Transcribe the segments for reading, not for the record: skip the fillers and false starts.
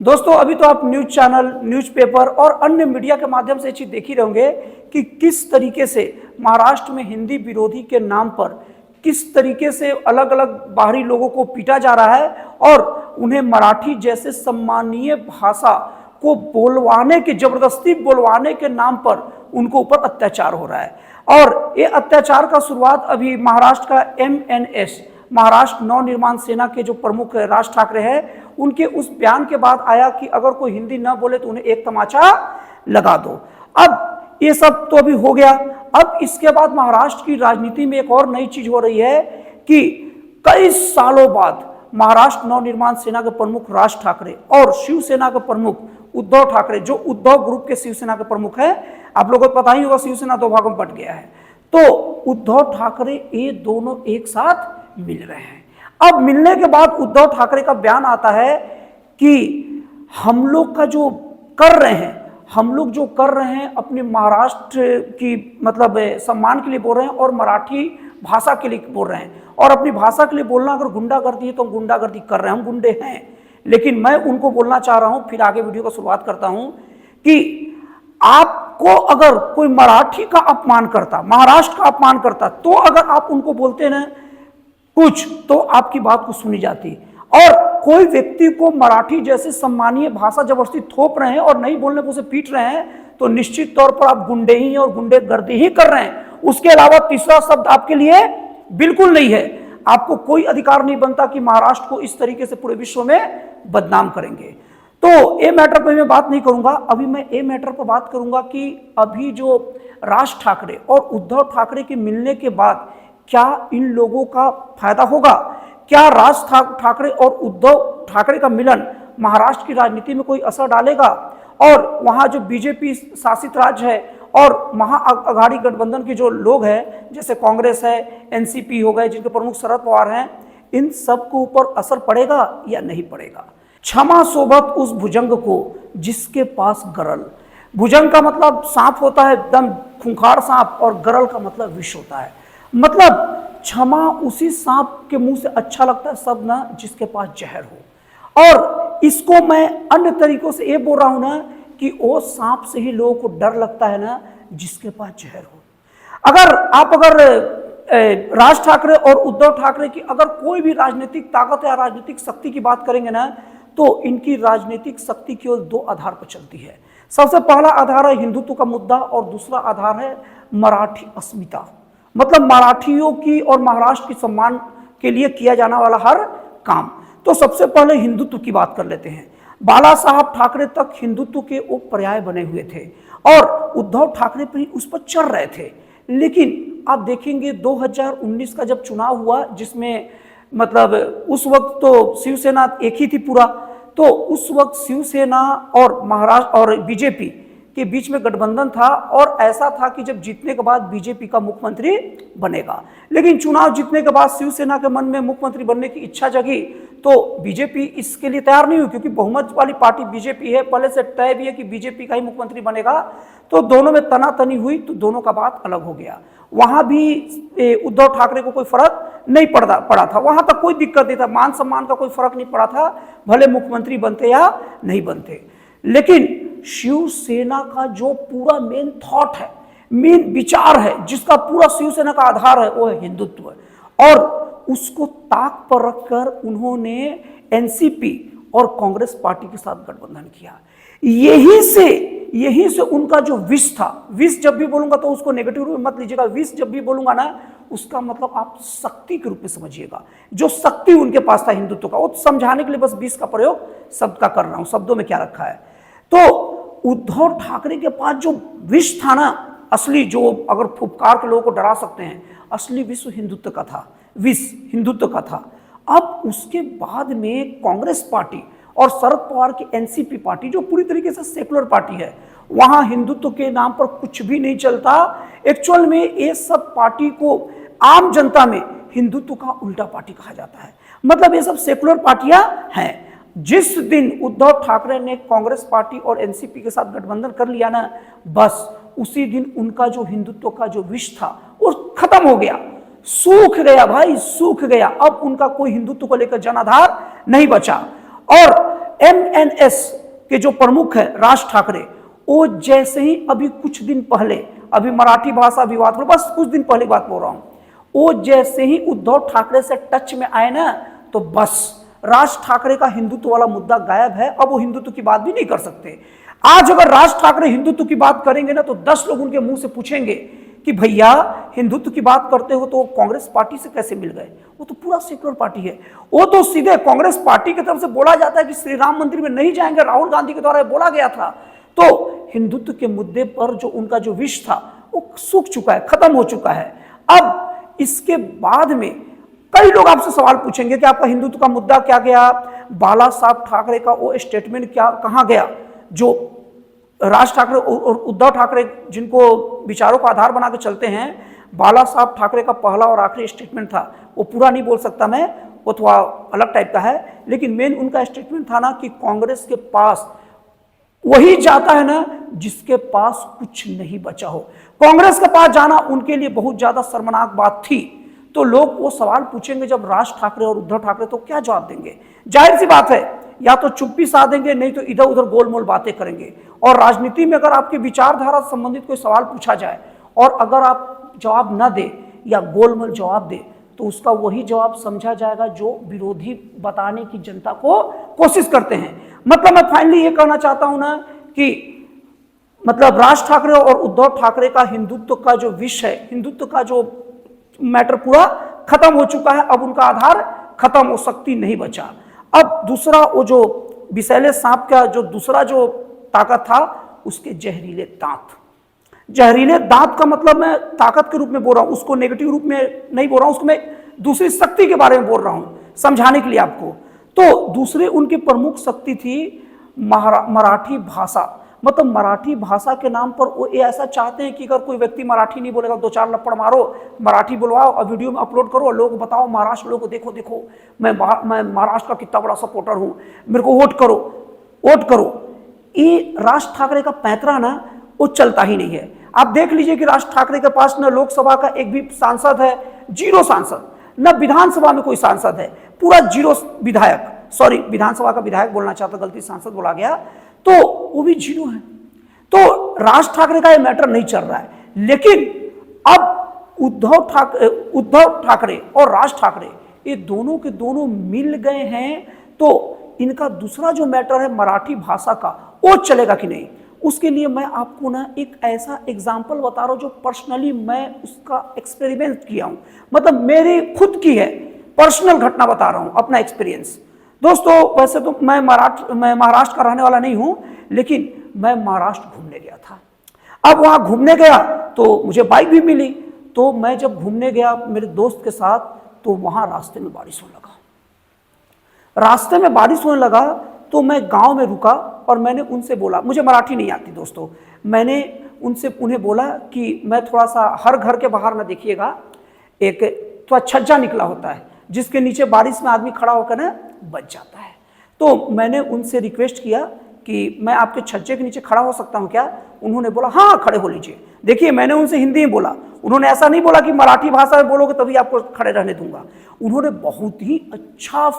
दोस्तों अभी तो आप न्यूज चैनल, न्यूज़पेपर और अन्य मीडिया के माध्यम से ये चीज देख ही रहोगे कि किस तरीके से महाराष्ट्र में हिंदी विरोधी के नाम पर किस तरीके से अलग अलग बाहरी लोगों को पीटा जा रहा है और उन्हें मराठी जैसे सम्मानीय भाषा को बोलवाने के, जबरदस्ती बोलवाने के नाम पर उनको ऊपर अत्याचार हो रहा है। और ये अत्याचार का शुरुआत अभी महाराष्ट्र का MNS, महाराष्ट्र नवनिर्माण सेना के जो प्रमुख राज ठाकरे हैं, उनके उस बयान के बाद आया कि अगर कोई हिंदी ना बोले तो उन्हें एक तमाचा लगा दो। अब ये सब तो अभी हो गया। अब इसके बाद महाराष्ट्र की राजनीति में एक और नई चीज हो रही है कि कई सालों बाद महाराष्ट्र नवनिर्माण सेना के प्रमुख राज ठाकरे और शिवसेना के प्रमुख उद्धव ठाकरे, जो उद्धव ग्रुप के शिवसेना के प्रमुख हैं, आप लोगों को पता ही होगा शिवसेना दो भागों में बंट गया है, तो उद्धव ठाकरे ये दोनों एक साथ मिल रहे हैं। अब मिलने के बाद उद्धव ठाकरे का बयान आता है कि हम लोग जो कर रहे हैं अपने महाराष्ट्र की मतलब सम्मान के लिए बोल रहे हैं और मराठी भाषा के लिए बोल रहे हैं, और अपनी भाषा के लिए बोलना अगर गुंडागर्दी है तो हम गुंडागर्दी कर रहे हैं, हम गुंडे हैं। लेकिन मैं उनको बोलना चाह रहा हूं, फिर आगे वीडियो का शुरुआत करता हूं, कि आपको अगर कोई मराठी का अपमान करता, महाराष्ट्र का अपमान करता, तो अगर आप उनको बोलते ना कुछ तो आपकी बात को सुनी जाती, और कोई व्यक्ति को मराठी जैसे सम्मानीय भाषा जबरदस्ती थोप रहे हैं और नहीं बोलने को उसे पीट रहे हैं, तो निश्चित तौर पर आप गुंडे ही और गुंडेगर्दी ही कर रहे हैं। उसके अलावा तीसरा शब्द आपके लिए बिल्कुल नहीं है। आपको कोई अधिकार नहीं बनता कि महाराष्ट्र को इस तरीके से पूरे विश्व में बदनाम करेंगे। तो ये मैटर पर मैं बात नहीं करूंगा। अभी मैं ये मैटर पर बात करूंगा कि अभी जो राज ठाकरे और उद्धव ठाकरे के मिलने के बाद क्या इन लोगों का फायदा होगा? क्या राज ठाकरे और उद्धव ठाकरे का मिलन महाराष्ट्र की राजनीति में कोई असर डालेगा? और वहां जो बीजेपी शासित राज्य है और महाअघाड़ी गठबंधन के जो लोग हैं, जैसे कांग्रेस है, एनसीपी हो गए जिनके प्रमुख शरद पवार हैं, इन सब के ऊपर असर पड़ेगा या नहीं पड़ेगा? क्षमा सोबत उस भुजंग को जिसके पास गरल। भुजंग का मतलब सांप होता है, एकदम खूंखार सांप, और गरल का मतलब विष होता है। मतलब क्षमा उसी सांप के मुंह से अच्छा लगता है सब ना जिसके पास जहर हो। और इसको मैं अन्य तरीकों से ये बोल रहा हूं ना कि वो सांप से ही लोगों को डर लगता है ना जिसके पास जहर हो। अगर राज ठाकरे और उद्धव ठाकरे की अगर कोई भी राजनीतिक ताकत या राजनीतिक शक्ति की बात करेंगे ना, तो इनकी राजनीतिक शक्ति केवल दो आधार पर चलती है। सबसे पहला आधार है हिंदुत्व का मुद्दा और दूसरा आधार है मराठी अस्मिता, मतलब मराठियों की और महाराष्ट्र की सम्मान के लिए किया जाने वाला हर काम। तो सबसे पहले हिंदुत्व की बात कर लेते हैं। बाला साहब ठाकरे तक हिंदुत्व के वो पर्याय बने हुए थे और उद्धव ठाकरे भी उस पर चल रहे थे। लेकिन आप देखेंगे 2019 का जब चुनाव हुआ, जिसमें मतलब उस वक्त तो शिवसेना एक ही थी पूरा, तो उस वक्त शिवसेना और महाराष्ट्र और बीजेपी के बीच में गठबंधन था, और ऐसा था कि जब जीतने के बाद बीजेपी का मुख्यमंत्री बनेगा। लेकिन चुनाव जीतने के बाद शिवसेना के मन में मुख्यमंत्री बनने की इच्छा जगी, तो बीजेपी इसके लिए तैयार नहीं हुई, क्योंकि बहुमत वाली पार्टी बीजेपी है, पहले से तय भी है कि बीजेपी का ही मुख्यमंत्री बनेगा। तो दोनों में तनातनी हुई, तो दोनों का बात अलग हो गया। वहां भी उद्धव ठाकरे को कोई फर्क नहीं पड़ा था, वहां तक कोई दिक्कत नहीं था, मान सम्मान का कोई फर्क नहीं पड़ा था, भले मुख्यमंत्री बनते या नहीं बनते। लेकिन शिवसेना का जो पूरा मेन थॉट है, मेन विचार है, जिसका पूरा शिवसेना का आधार है, वो है हिंदुत्व, और उसको ताक पर रखकर उन्होंने एनसीपी और कांग्रेस पार्टी के साथ गठबंधन किया। यही से उनका जो विष था, विष जब भी बोलूंगा तो उसको नेगेटिव रूप में मत लीजिएगा, विष जब भी बोलूंगा ना उसका मतलब आप शक्ति के रूप में समझिएगा। जो शक्ति उनके पास था हिंदुत्व का, वो समझाने के लिए बस विष का प्रयोग शब्द का कर रहा हूं, शब्दों में क्या रखा है। तो उद्धव ठाकरे के पास जो विष था ना, असली, जो अगर फुफकार के लोगों को डरा सकते हैं, असली विश्व हिंदुत्व का था, विष हिंदुत्व का था। अब उसके बाद में कांग्रेस पार्टी और शरद पवार की एनसीपी पार्टी, जो पूरी तरीके से सेकुलर पार्टी है, वहां हिंदुत्व के नाम पर कुछ भी नहीं चलता। एक्चुअल में ये सब पार्टी को आम जनता में हिंदुत्व का उल्टा पार्टी कहा जाता है, मतलब ये सब सेकुलर पार्टियां हैं। जिस दिन उद्धव ठाकरे ने कांग्रेस पार्टी और एनसीपी के साथ गठबंधन कर लिया ना, बस उसी दिन उनका जो हिंदुत्व का जो विष था वो खत्म हो गया, सूख गया भाई, सूख गया। अब उनका कोई हिंदुत्व को लेकर जनाधार नहीं बचा। और MNS के जो प्रमुख है राज ठाकरे, वो जैसे ही अभी कुछ दिन पहले, अभी मराठी भाषा विवाद पर बस कुछ दिन पहले बात बोल रहा हूं, वो जैसे ही उद्धव ठाकरे से टच में आए ना, तो बस राज ठाकरे का हिंदुत्व वाला मुद्दा गायब है। अब वो हिंदुत्व की बात भी नहीं कर सकते। आज अगर राज ठाकरे हिंदुत्व की बात करेंगे ना, तो 10 लोग उनके मुंह से पूछेंगे कि भैया हिंदुत्व की बात करते हो तो कांग्रेस पार्टी से कैसे मिल गए? वो तो पूरा सेक्युलर पार्टी है। वो तो सीधे कांग्रेस पार्टी की तरफ से बोला जाता है कि श्री राम मंदिर में नहीं जाएंगे, राहुल गांधी के द्वारा बोला गया था। तो हिंदुत्व के मुद्दे पर जो उनका जो विष था वो सूख चुका है, खत्म हो चुका है। अब इसके बाद में कई लोग आपसे सवाल पूछेंगे कि आपका हिंदुत्व का मुद्दा क्या गया, बाला साहब ठाकरे का वो स्टेटमेंट क्या कहां गया, जो राज ठाकरे और उद्धव ठाकरे जिनको विचारों का आधार बना के चलते हैं, बाला साहब ठाकरे का पहला और आखिरी स्टेटमेंट था। वो पूरा नहीं बोल सकता मैं, वो थोड़ा अलग टाइप का है, लेकिन मेन उनका स्टेटमेंट था ना कि कांग्रेस के पास वही जाता है ना जिसके पास कुछ नहीं बचा हो। कांग्रेस के पास जाना उनके लिए बहुत ज्यादा शर्मनाक बात थी। तो लोग वो सवाल पूछेंगे जब राज ठाकरे और उद्धव ठाकरे, तो क्या जवाब देंगे? जाहिर सी बात है, या तो चुप्पी साधेंगे, नहीं तो इधर उधर गोलमोल बातें करेंगे। और राजनीति में अगर आपके विचारधारा से संबंधित कोई सवाल पूछा जाए और अगर आप जवाब न दे या गोलमोल जवाब दे, तो उसका वही जवाब समझा जाएगा जो विरोधी बताने की जनता को कोशिश करते हैं। मतलब मैं फाइनली ये कहना चाहता हूं ना कि मतलब राज ठाकरे और उद्धव ठाकरे का हिंदुत्व का जो विष है, हिंदुत्व का जो मैटर पूरा खत्म हो चुका है। अब उनका आधार खत्म हो, शक्ति नहीं बचा। अब दूसरा वो जो विषैले सांप का जो दूसरा जो ताकत था, उसके जहरीले दांत। जहरीले दांत का मतलब मैं ताकत के रूप में बोल रहा हूं, उसको नेगेटिव रूप में नहीं बोल रहा हूं, उसको मैं दूसरी शक्ति के बारे में बोल रहा हूं समझाने के लिए आपको। तो दूसरे उनकी प्रमुख शक्ति थी मराठी भाषा। मतलब मराठी भाषा के नाम पर वो ऐसा चाहते हैं कि अगर कोई व्यक्ति मराठी नहीं बोलेगा, 2-4 लपड़ मारो, मराठी बुलवाओ और वीडियो में अपलोड करो, लोग बताओ महाराष्ट्र लोगों को, देखो देखो मैं महाराष्ट्र का कितना बड़ा सपोर्टर हूं, मेरे को वोट करो, वोट करो। ये राज ठाकरे का पैंतरा ना वो चलता ही नहीं है। आप देख लीजिए कि राज ठाकरे के पास न लोकसभा का एक भी सांसद है, 0 सांसद, न विधानसभा में कोई सांसद है, पूरा 0 विधायक, सॉरी विधानसभा का विधायक बोलना चाहता, गलती सांसद बोला गया, तो वो भी 0 है। तो राज ठाकरे का ये मैटर नहीं चल रहा है। लेकिन अब उद्धव ठाकरे और राज ठाकरे ये दोनों के दोनों मिल गए हैं, तो इनका दूसरा जो मैटर है मराठी भाषा का, वो चलेगा कि नहीं। उसके लिए मैं आपको ना एक ऐसा एग्जाम्पल बता रहा हूं जो पर्सनली मैं उसका एक्सपेरिमेंट किया हूं, मतलब मेरी खुद की है, पर्सनल घटना बता रहा हूं, अपना एक्सपीरियंस। दोस्तों वैसे तो मैं महाराष्ट्र का रहने वाला नहीं हूं, लेकिन मैं महाराष्ट्र घूमने गया था। अब वहां घूमने गया तो मुझे बाइक भी मिली, तो मैं जब घूमने गया मेरे दोस्त के साथ, तो वहां रास्ते में बारिश होने लगा। रास्ते में बारिश होने लगा तो मैं गांव में रुका और मैंने उनसे बोला, मुझे मराठी नहीं आती दोस्तों, मैंने उन्हें बोला कि मैं थोड़ा सा, हर घर के बाहर ना देखिएगा एक थोड़ा छज्जा निकला होता है जिसके नीचे बारिश में आदमी खड़ा होकर ना बच जाता है। तो मैंने उनसे रिक्वेस्ट किया कि मैं आपके छज्जे के नीचे खड़ा हो सकता हूं क्या? उन्होंने बोला हाँ खड़े हो लीजिए। देखिए मैंने उनसे हिंदी में बोला, उन्होंने ऐसा नहीं बोला कि मराठी भाषा में बोलोगे तभी आपको खड़े रहने दूंगा। उन्होंने बहुत ही अच्छा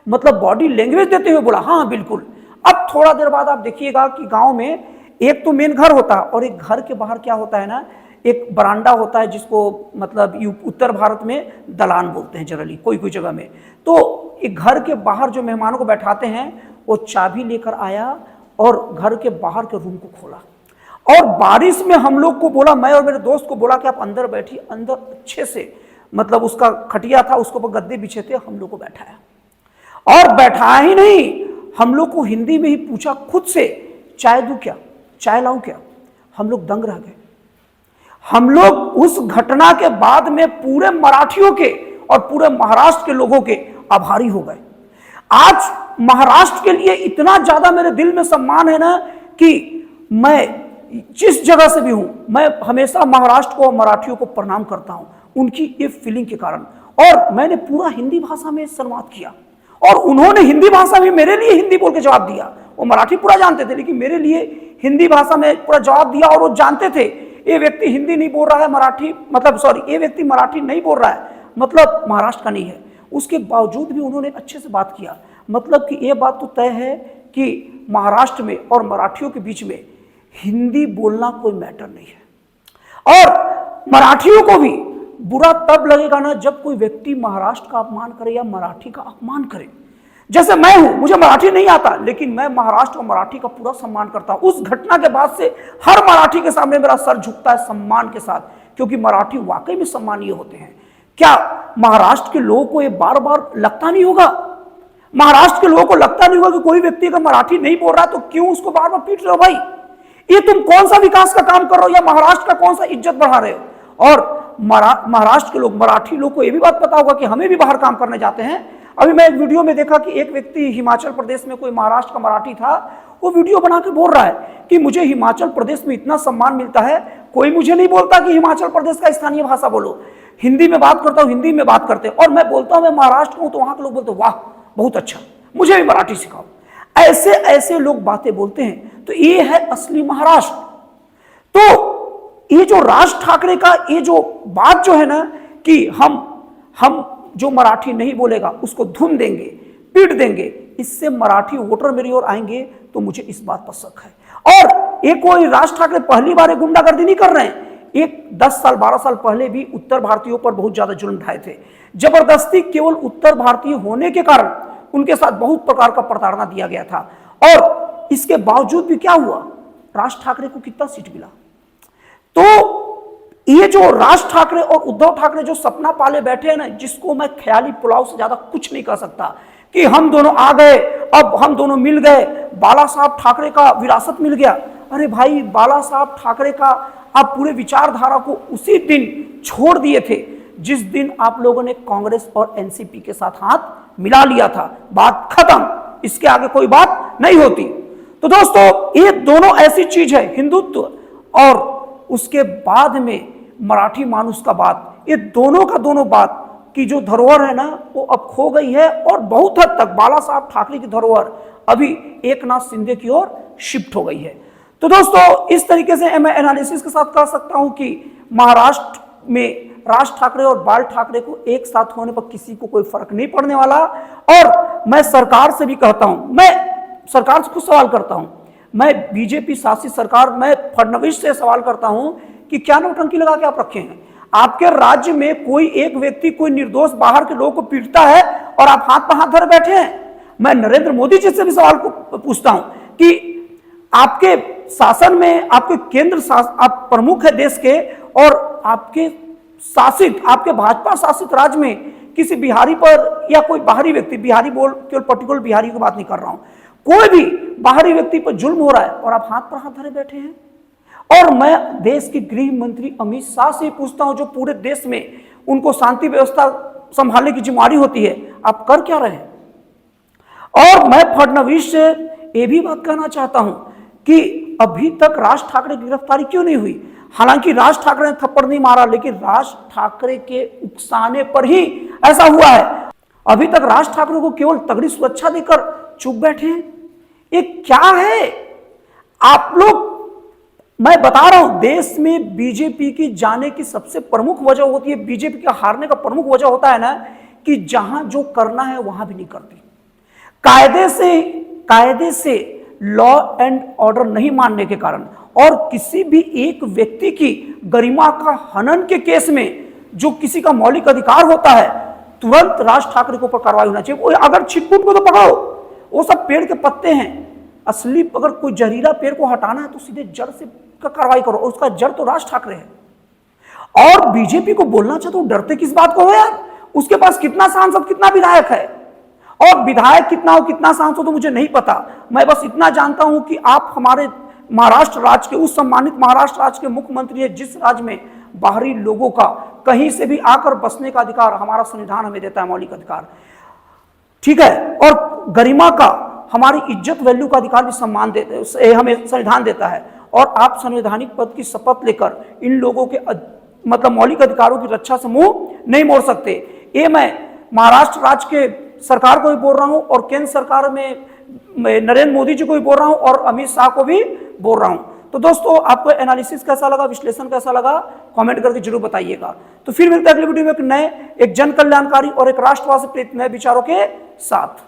मतलब बॉडी लैंग्वेज देते हुए बोला हाँ बिल्कुल। अब थोड़ा देर बाद आप देखिएगा कि गांव में एक तो मेन घर होता है और एक घर के बाहर क्या होता है ना, एक बरांडा होता है जिसको मतलब उत्तर भारत में दलान बोलते हैं जनरली, कोई कोई जगह में। तो एक घर के बाहर जो मेहमानों को बैठाते हैं, वो चाबी लेकर आया और घर के बाहर के रूम को खोला और बारिश में हम लोग को बोला, मैं और मेरे दोस्त को बोला कि आप अंदर बैठिए। अंदर अच्छे से मतलब उसका खटिया था, उसके ऊपर गद्दे बिछे थे, हम लोग को बैठाया और बैठाया ही नहीं, हम लोग को हिंदी में ही पूछा खुद से, चाय दूं क्या, चाय लाऊं क्या? हम लोग दंग रह गए। हम लोग उस घटना के बाद में पूरे मराठियों के और पूरे महाराष्ट्र के लोगों के आभारी हो गए। आज महाराष्ट्र के लिए इतना ज्यादा मेरे दिल में सम्मान है ना कि मैं जिस जगह से भी हूं, मैं हमेशा महाराष्ट्र को और मराठियों को प्रणाम करता हूं, उनकी ये फीलिंग के कारण। और मैंने पूरा हिंदी भाषा में संवाद किया और उन्होंने हिंदी भाषा में मेरे लिए हिंदी बोल के जवाब दिया। वो मराठी पूरा जानते थे लेकिन मेरे लिए हिंदी भाषा में पूरा जवाब दिया और वो जानते थे ये व्यक्ति हिंदी नहीं बोल रहा है, मराठी मतलब सॉरी ये व्यक्ति मराठी नहीं बोल रहा है, मतलब महाराष्ट्र का नहीं है। उसके बावजूद भी उन्होंने अच्छे से बात किया। मतलब कि ये बात तो तय है कि महाराष्ट्र में और मराठियों के बीच में हिंदी बोलना कोई मैटर नहीं है। और मराठियों को भी बुरा तब लगेगा ना जब कोई व्यक्ति महाराष्ट्र का अपमान करे या मराठी का अपमान करे। जैसे मैं हूं, मुझे मराठी नहीं आता, लेकिन मैं महाराष्ट्र और मराठी का पूरा सम्मान करता हूं। उस घटना के बाद से हर मराठी के सामने मेरा सर झुकता है सम्मान के साथ, क्योंकि मराठी वाकई में सम्मानीय होते हैं। क्या महाराष्ट्र के लोगों को ये बार बार लगता नहीं होगा? महाराष्ट्र के लोगों को लगता नहीं होगा कि कोई व्यक्ति अगर मराठी नहीं बोल रहा तो क्यों उसको बार बार पीट रहे हो? भाई, ये तुम कौन सा विकास का काम कर रहे हो या महाराष्ट्र का कौन सा इज्जत बढ़ा रहे हो? और महाराष्ट्र के लोग, मराठी लोग को यह भी बात पता होगा कि हमें भी बाहर काम करने जाते हैं। अभी मैं एक वीडियो में देखा कि एक व्यक्ति हिमाचल प्रदेश में, कोई महाराष्ट्र का मराठी था, वो वीडियो बना के बोल रहा है कि मुझे हिमाचल प्रदेश में इतना सम्मान मिलता है, कोई मुझे नहीं बोलता कि हिमाचल प्रदेश का स्थानीय भाषा बोलो, हिंदी में बात करता हूं, हिंदी में बात करते हैं। और मैं बोलता हूं मैं महाराष्ट्र हूं, तो वहां के लोग बोलते वाह बहुत अच्छा, मुझे भी मराठी सिखाओ। ऐसे ऐसे लोग बातें बोलते हैं। तो ये है असली महाराष्ट्र। तो ये जो राज ठाकरे का ये जो बात जो है ना कि हम जो मराठी नहीं बोलेगा उसको धुन देंगे, पीट देंगे, इससे मराठी वोटर मेरी ओर आएंगे, तो मुझे इस बात पर शक है। और ये कोई राज ठाकरे पहली बार गुंडागर्दी नहीं कर रहे हैं। एक 10 साल 12 साल पहले भी उत्तर भारतीयों पर बहुत ज्यादा जुल्म ढाए थे, जबरदस्ती, केवल उत्तर भारतीय होने के कारण उनके साथ बहुत प्रकार का प्रताड़ना दिया गया था। और इसके बावजूद भी क्या हुआ, राज ठाकरे को कितना सीट मिला? तो ये जो राज ठाकरे और उद्धव ठाकरे जो सपना पाले बैठे हैं ना, जिसको मैं ख्याली पुलाव से ज्यादा कुछ नहीं कह सकता, कि हम दोनों आ गए, अब हम दोनों मिल गए, बाला साहब ठाकरे का विरासत मिल गया। अरे भाई, बाला साहब ठाकरे का आप पूरे विचारधारा को उसी दिन छोड़ दिए थे जिस दिन आप लोगों ने कांग्रेस और एनसीपी के साथ हाथ मिला लिया था। बात खत्म, इसके आगे कोई बात नहीं होती। तो दोस्तों, ये दोनों ऐसी चीज है, हिंदुत्व और उसके बाद में मराठी मानुष का बात, ये दोनों का दोनों बात की जो धरोहर है ना, वो अब खो गई है। और बहुत हद तक बाला साहब ठाकरे की धरोहर अभी एकनाथ शिंदे की ओर शिफ्ट हो गई है। तो दोस्तों, इस तरीके से मैं एनालिसिस के साथ कह सकता हूं कि महाराष्ट्र में राज ठाकरे और बाल ठाकरे को एक साथ होने पर किसी को कोई फर्क नहीं पड़ने वाला। और मैं सरकार से भी कहता हूं, मैं सरकार से खुद सवाल करता हूं, मैं बीजेपी शासित सरकार, मैं फडणवीस से सवाल करता हूं कि क्या नौटंकी लगा के आप रखे हैं? आपके राज्य में कोई एक व्यक्ति, कोई निर्दोष बाहर के लोगों को पीटता है और आप हाथ पर हाथ धरे बैठे हैं। मैं नरेंद्र मोदी जी से भी सवाल को पूछता हूं कि आपके शासन में, आपके केंद्र आप प्रमुख है देश के, और आपके शासित, आपके भाजपा शासित राज्य में किसी बिहारी पर या कोई बाहरी व्यक्ति, बिहारी बोल केवल पर्टिकुलर बिहारी की बात नहीं कर रहा हूं, कोई भी बाहरी व्यक्ति पर जुल्म हो रहा है और आप हाथ पर हाथ धरे बैठे हैं। और मैं देश के गृह मंत्री अमित शाह से पूछता हूं, जो पूरे देश में उनको शांति व्यवस्था संभालने की जिम्मेदारी होती है, आप कर क्या रहे हैं? और मैं फडणवीस से यह भी बात कहना चाहता हूं कि अभी तक राज ठाकरे की गिरफ्तारी क्यों नहीं हुई? हालांकि राज ठाकरे ने थप्पड़ नहीं मारा, लेकिन राज ठाकरे के उकसाने पर ही ऐसा हुआ है। अभी तक राज ठाकरे को केवल तगड़ी सुरक्षा देकर चुप बैठे हैं। ये क्या है आप लोग? मैं बता रहा हूं, देश में बीजेपी की जाने की सबसे प्रमुख वजह होती है, बीजेपी के हारने का प्रमुख वजह होता है ना, कि जहां जो करना है वहां भी नहीं करती। कायदे से लॉ एंड ऑर्डर नहीं मानने के कारण, और किसी भी एक व्यक्ति की गरिमा का हनन के केस में जो किसी का मौलिक अधिकार होता है, तुरंत राज ठाकरे के ऊपर कार्रवाई होना चाहिए। वो अगर छिटपुट को तो पकड़ो, वो सब पेड़ के पत्ते हैं। असली अगर कोई जहरीला पेड़ को हटाना है तो सीधे जड़ से कार्रवाई करो, और उसका जड़ तो राज ठाकरे है। और बीजेपी को बोलना चाहते हो, डरते किस बात को हो यार? उसके पास कितना सांसद, कितना विधायक है, और विधायक कितना हो, कितना सांसद हो, मुझे नहीं पता। मैं बस इतना जानता हूं कि आप हमारे महाराष्ट्र राज्य के, उस सम्मानित महाराष्ट्र राज्य के मुख्यमंत्री है, जिस राज्य में बाहरी लोगों का कहीं से भी आकर बसने का अधिकार हमारा संविधान हमें देता है, मौलिक अधिकार, ठीक है। और गरिमा का, हमारी इज्जत वैल्यू का अधिकार भी सम्मान देते, हमें संविधान देता है। और आप संवैधानिक पद की शपथ लेकर इन लोगों के मतलब मौलिक अधिकारों की रक्षा से मुंह नहीं मोड़ सकते। ये मैं महाराष्ट्र राज्य के सरकार को भी बोल रहा हूं, और केंद्र सरकार में नरेंद्र मोदी जी को भी बोल रहा हूं, और अमित शाह को भी बोल रहा हूं। तो दोस्तों, आपको एनालिसिस कैसा लगा, विश्लेषण कैसा लगा, कमेंट करके जरूर बताइएगा। तो फिर मिलते हैं अगले वीडियो में एक नए, एक जन कल्याणकारी और एक राष्ट्रवाद से प्रेरित नए विचारों के साथ।